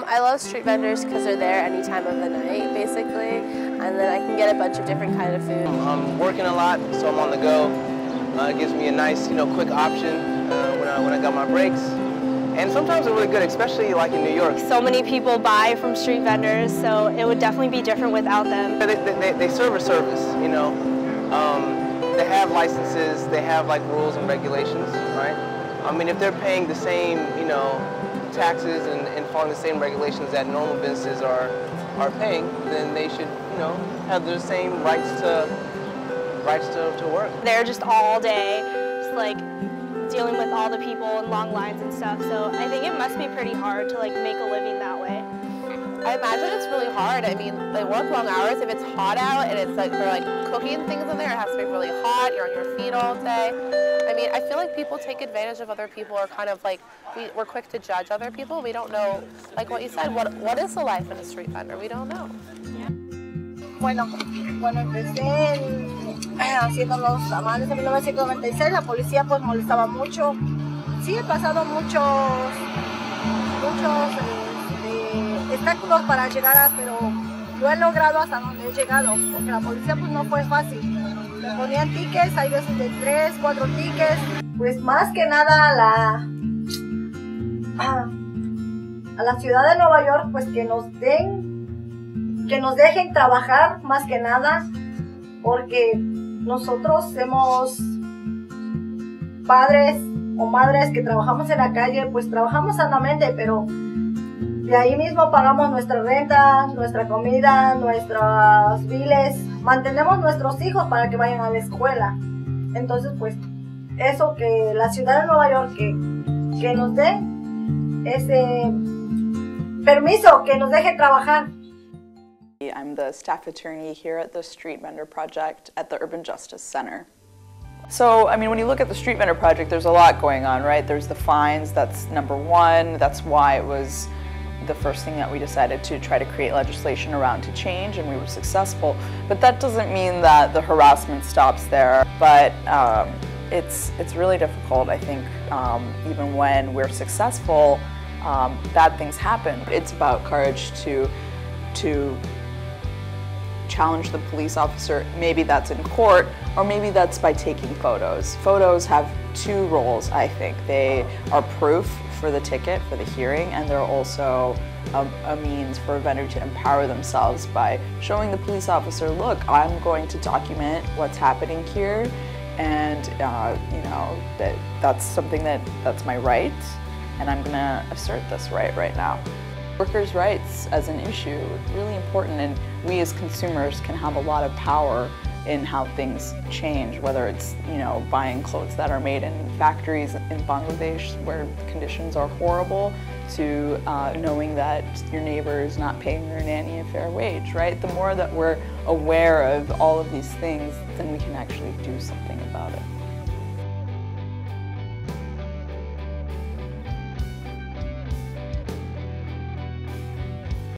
I love street vendors because they're there any time of the night, basically, and then I can get a bunch of different kind of food. I'm working a lot, so I'm on the go. It gives me a nice, quick option when I got my breaks. And sometimes they're really good, especially like in New York. So many people buy from street vendors, so it would definitely be different without them. They serve a service, They have licenses, they have like rules and regulations, right? I mean, if they're paying the same, taxes and following the same regulations that normal businesses are paying, then they should, have the same rights to work. They're just all day, just like dealing with all the people and long lines and stuff. So I think it must be pretty hard to like make a living that way. I imagine it's really hard. I mean, they work long hours. If it's hot out and it's like they're like cooking things in there, it has to be really hot. You're on your feet all day. I mean, I feel like people take advantage of other people, or kind of like we're quick to judge other people. We don't know, like what you said, what is the life in a street vendor? We don't know. Bueno, cuando empecé haciendo los tamales en 1996, la policía pues molestaba mucho. Sí he pasado muchos obstáculos para llegar pero lo he logrado hasta donde he llegado, porque la policía pues no fue fácil. Me ponían tickets, hay veces de 3, 4 tickets. Pues más que nada a la ciudad de Nueva York, pues que nos dejen trabajar más que nada, porque nosotros somos padres o madres que trabajamos en la calle, pues trabajamos sanamente, pero de ahí mismo pagamos nuestra renta, nuestra comida, nuestros biles, mantenemos nuestros hijos para que vayan a la escuela. Entonces, pues, eso que la ciudad de Nueva York que nos dé ese permiso, que nos deje trabajar. I'm the staff attorney here at the Street Vendor Project at the Urban Justice Center. So, I mean, when you look at the Street Vendor Project, there's a lot going on, right? There's the fines, that's number one. That's why it was the first thing that we decided to try to create legislation around to change, and we were successful. But that doesn't mean that the harassment stops there. But it's really difficult, I think, even when we're successful, bad things happen. It's about courage to challenge the police officer. Maybe that's in court, or maybe that's by taking photos. Photos have two roles, I think. They are proof for the ticket, for the hearing, and they're also a means for a vendor to empower themselves by showing the police officer, look, I'm going to document what's happening here, and that's something that's my right, and I'm gonna assert this right now. Workers' rights as an issue, really important, and we as consumers can have a lot of power in how things change, whether it's buying clothes that are made in factories in Bangladesh where conditions are horrible, to knowing that your neighbor is not paying their nanny a fair wage, right? The more that we're aware of all of these things, then we can actually do something about it.